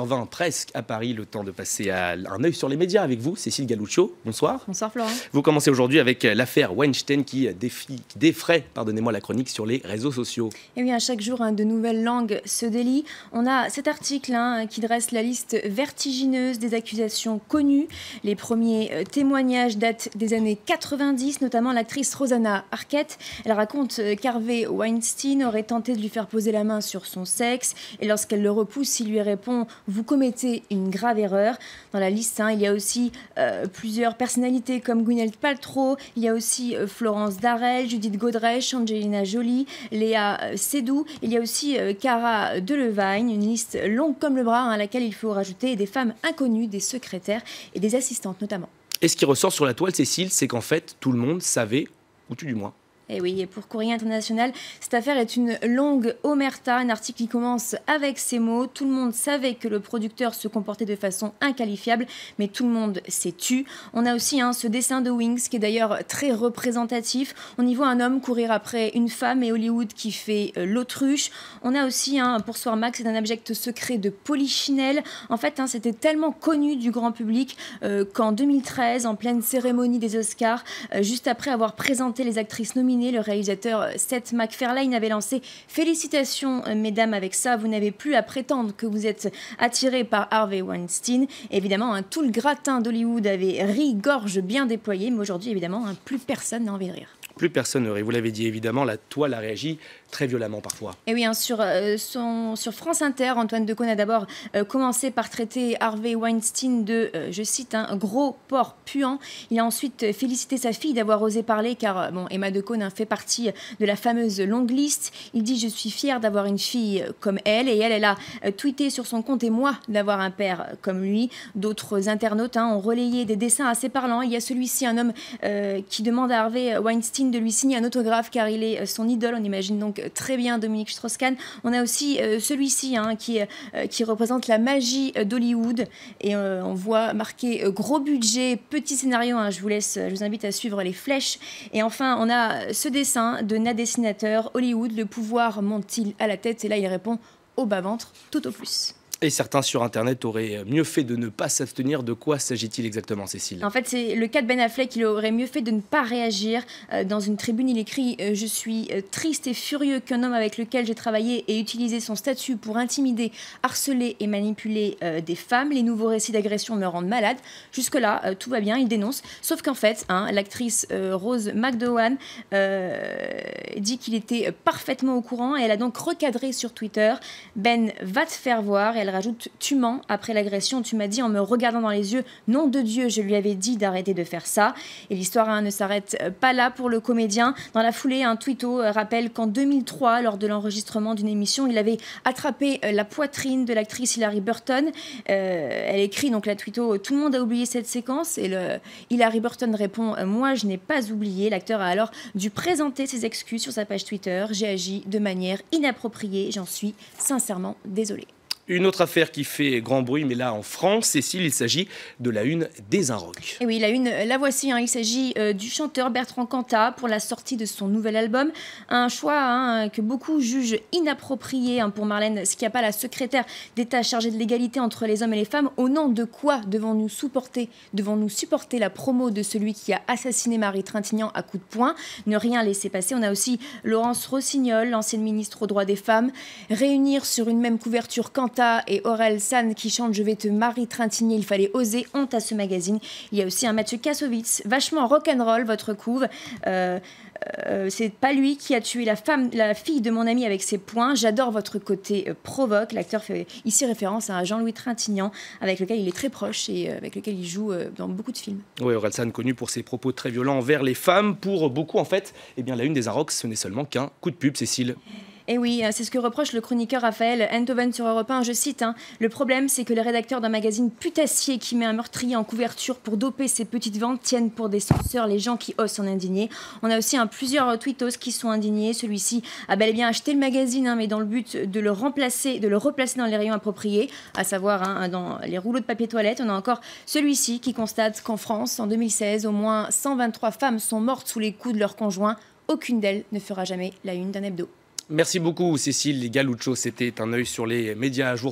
20 presque à Paris, le temps de passer un œil sur les médias avec vous, Cécile Galuccio. Bonsoir. Bonsoir Florent. Vous commencez aujourd'hui avec l'affaire Weinstein qui défraie, pardonnez-moi la chronique, sur les réseaux sociaux. Et oui, à chaque jour, de nouvelles langues se délient. On a cet article qui dresse la liste vertigineuse des accusations connues. Les premiers témoignages datent des années 90, notamment l'actrice Rosanna Arquette. Elle raconte qu'Harvey Weinstein aurait tenté de lui faire poser la main sur son sexe et lorsqu'elle le repousse, il lui répond « Vous commettez une grave erreur ». Dans la liste, il y a aussi plusieurs personnalités comme Gwyneth Paltrow, il y a aussi Florence Darrell, Judith Godrèche, Angelina Jolie, Léa Seydoux, il y a aussi Cara Delevingne, une liste longue comme le bras à laquelle il faut rajouter des femmes inconnues, des secrétaires et des assistantes notamment. Et ce qui ressort sur la toile, Cécile, c'est qu'en fait, tout le monde savait, ou tout du moins. Et oui, et pour Courrier International, cette affaire est une longue omerta, un article qui commence avec ces mots. Tout le monde savait que le producteur se comportait de façon inqualifiable, mais tout le monde s'est tu. On a aussi ce dessin de Wings qui est d'ailleurs très représentatif. On y voit un homme courir après une femme et Hollywood qui fait l'autruche. On a aussi, pour Soir Max, c'est un abject secret de Polichinelle. En fait, c'était tellement connu du grand public qu'en 2013, en pleine cérémonie des Oscars, juste après avoir présenté les actrices nominées, le réalisateur Seth MacFarlane avait lancé « Félicitations, mesdames, avec ça, vous n'avez plus à prétendre que vous êtes attirés par Harvey Weinstein ». Évidemment, tout le gratin d'Hollywood avait ri, gorge bien déployée, mais aujourd'hui, évidemment, plus personne n'a envie de rire. Plus personne ne rit. Vous l'avez dit, évidemment, la toile a réagi très violemment parfois. Et oui, sur France Inter, Antoine Decaune a d'abord commencé par traiter Harvey Weinstein de, je cite, un gros porc puant. Il a ensuite félicité sa fille d'avoir osé parler, car Emma Decaune fait partie de la fameuse longue liste. Il dit « Je suis fier d'avoir une fille comme elle ». Et elle a tweeté sur son compte « Et moi, d'avoir un père comme lui ». D'autres internautes ont relayé des dessins assez parlants. Il y a celui-ci, un homme qui demande à Harvey Weinstein de lui signer un autographe, car il est son idole. On imagine donc très bien Dominique Strauss-Kahn. On a aussi celui-ci qui représente la magie d'Hollywood et on voit marqué gros budget, petit scénario. Je vous invite à suivre les flèches. Et enfin, on a ce dessin de notre dessinateur Hollywood. Le pouvoir monte-t-il à la tête? Et là, il répond au bas-ventre, tout au plus. Et certains sur Internet auraient mieux fait de ne pas s'abstenir. De quoi s'agit-il exactement, Cécile? En fait, c'est le cas de Ben Affleck. Il aurait mieux fait de ne pas réagir. Dans une tribune, il écrit « Je suis triste et furieux qu'un homme avec lequel j'ai travaillé ait utilisé son statut pour intimider, harceler et manipuler des femmes. Les nouveaux récits d'agression me rendent malade. » Jusque-là, tout va bien, il dénonce. Sauf qu'en fait, l'actrice Rose McGowan dit qu'il était parfaitement au courant et elle a donc recadré sur Twitter « Ben va te faire voir ». Et elle rajoute « Tu mens, après l'agression, tu m'as dit en me regardant dans les yeux, nom de Dieu, je lui avais dit d'arrêter de faire ça ». Et l'histoire ne s'arrête pas là pour le comédien. Dans la foulée, un tweeto rappelle qu'en 2003, lors de l'enregistrement d'une émission, il avait attrapé la poitrine de l'actrice Hilary Burton. Elle écrit, donc la tweeto « Tout le monde a oublié cette séquence ». Et Hilary Burton répond « Moi, je n'ai pas oublié ». L'acteur a alors dû présenter ses excuses sur sa page Twitter. « J'ai agi de manière inappropriée, j'en suis sincèrement désolée ». Une autre affaire qui fait grand bruit, mais là en France, Cécile, il s'agit de la une des Inrocks. Et oui, la voici. Il s'agit du chanteur Bertrand Cantat pour la sortie de son nouvel album. Un choix que beaucoup jugent inapproprié pour Marlène Schiappa, la secrétaire d'État chargée de l'égalité entre les hommes et les femmes. Au nom de quoi devons-nous supporter la promo de celui qui a assassiné Marie Trintignant à coups de poing? Ne rien laisser passer. On a aussi Laurence Rossignol, l'ancienne ministre aux droits des femmes. Réunir sur une même couverture Cantat et Aurel San qui chante « Je vais te Marie Trintignant », il fallait oser, honte à ce magazine. Il y a aussi un Mathieu Kassovitz, vachement rock'n'roll, votre couve. C'est pas lui qui a tué la fille de mon ami avec ses poings. J'adore votre côté provoque. L'acteur fait ici référence à Jean-Louis Trintignant, avec lequel il est très proche et avec lequel il joue dans beaucoup de films. Oui, Aurel San, connu pour ses propos très violents envers les femmes. Pour beaucoup, en fait, la une des Inrocks, ce n'est seulement qu'un coup de pub, Cécile. Et oui, c'est ce que reproche le chroniqueur Raphaël Enthoven sur Europe 1, je cite « Le problème, c'est que les rédacteurs d'un magazine putassier qui met un meurtrier en couverture pour doper ses petites ventes tiennent pour des censeurs les gens qui osent s'en indigner. » On a aussi plusieurs tweetos qui sont indignés. Celui-ci a bel et bien acheté le magazine, mais dans le but de le replacer dans les rayons appropriés, à savoir dans les rouleaux de papier toilette. On a encore celui-ci qui constate qu'en France, en 2016, au moins 123 femmes sont mortes sous les coups de leur conjoint. Aucune d'elles ne fera jamais la une d'un hebdo. Merci beaucoup, Cécile Galuccio. C'était un œil sur les médias à jour.